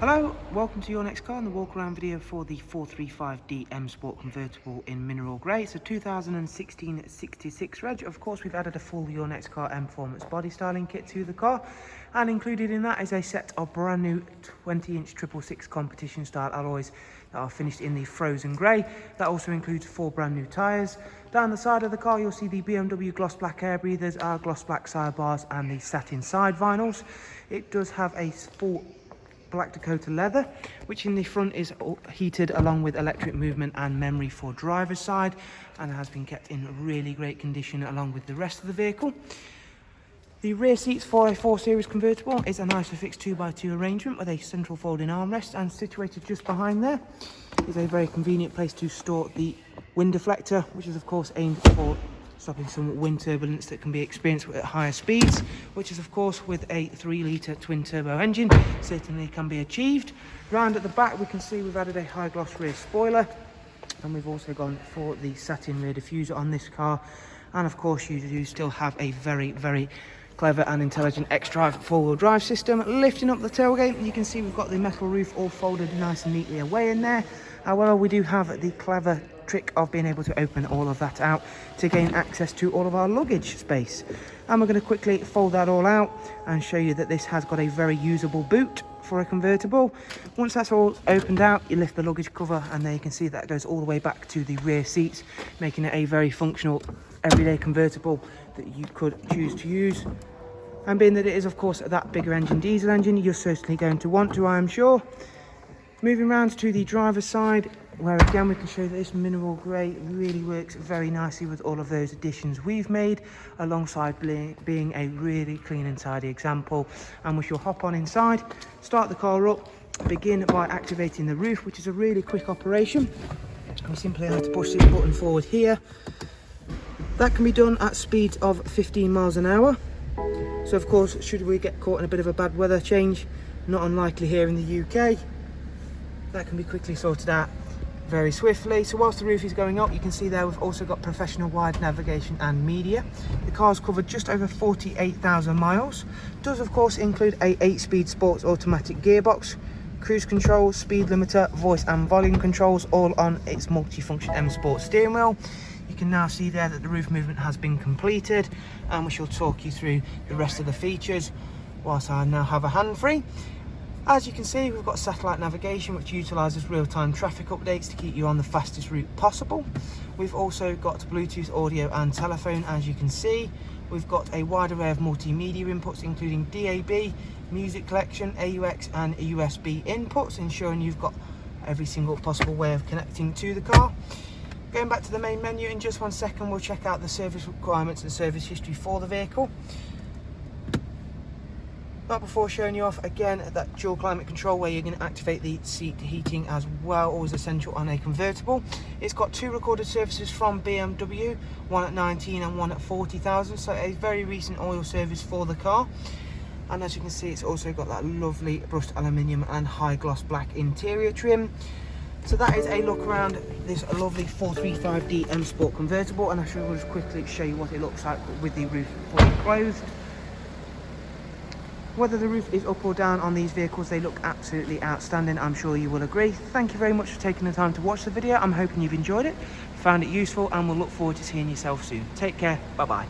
Hello, welcome to your next car and the walk around video for the 435D M Sport Convertible in mineral grey. It's a 2016 66 reg. Of course, we've added a full Your Next Car M Performance body styling kit to the car, and included in that is a set of brand new 20-inch 666 competition style alloys that are finished in the frozen grey. That also includes 4 brand new tyres. Down the side of the car you'll see the BMW gloss black air breathers, our gloss black sidebars and the satin side vinyls. It does have a full black Dakota leather, which in the front is heated along with electric movement and memory for driver's side, and has been kept in really great condition along with the rest of the vehicle. The rear seats for a 4 Series convertible is a nicely fixed 2x2 arrangement with a central folding armrest, and situated just behind there is a very convenient place to store the wind deflector, which is of course aimed for stopping some wind turbulence that can be experienced at higher speeds, which is of course with a 3-litre twin turbo engine certainly can be achieved. Round at the back we can see we've added a high gloss rear spoiler, and we've also gone for the satin rear diffuser on this car, and of course you do still have a very clever and intelligent X-Drive 4-wheel drive system. Lifting up the tailgate, you can see we've got the metal roof all folded nice and neatly away in there. However, we do have the clever trick of being able to open all of that out to gain access to all of our luggage space, and we're going to quickly fold that all out and show you that this has got a very usable boot for a convertible. Once that's all opened out, you lift the luggage cover, and there you can see that goes all the way back to the rear seats, making it a very functional everyday convertible that you could choose to use. And being that it is of course that bigger engine, diesel engine, you're certainly going to want to, I am sure. Moving round to the driver's side, where again we can show that this mineral grey really works very nicely with all of those additions we've made, alongside being a really clean and tidy example. And we shall hop on inside, start the car up, begin by activating the roof, which is a really quick operation. We simply have to push this button forward here. That can be done at speeds of 15 miles an hour. So of course, should we get caught in a bit of a bad weather change, not unlikely here in the UK, that can be quickly sorted out very swiftly. So whilst the roof is going up, you can see there we've also got professional wide navigation and media. The car's covered just over 48,000 miles. Does of course include a 8-speed sports automatic gearbox, cruise control, speed limiter, voice and volume controls, all on its multi-function M Sport steering wheel. You can now see there that the roof movement has been completed, and we shall talk you through the rest of the features whilst I now have a hand free. As you can see, we've got satellite navigation, which utilises real-time traffic updates to keep you on the fastest route possible. We've also got Bluetooth audio and telephone, as you can see. We've got a wide array of multimedia inputs, including DAB, music collection, AUX and USB inputs, ensuring you've got every single possible way of connecting to the car. Going back to the main menu in just one second, we'll check out the service requirements and service history for the vehicle. But before showing you off, again, that dual climate control where you're going to activate the seat heating as well, always essential on a convertible. It's got 2 recorded services from BMW, one at 19 and one at 40,000, so a very recent oil service for the car. And as you can see, it's also got that lovely brushed aluminium and high gloss black interior trim. So that is a look around this lovely 435D M Sport Convertible, and I shall just quickly show you what it looks like with the roof fully closed. Whether the roof is up or down on these vehicles, they look absolutely outstanding, I'm sure you will agree. Thank you very much for taking the time to watch the video. I'm hoping you've enjoyed it, found it useful, and we'll look forward to seeing yourself soon. Take care, bye bye.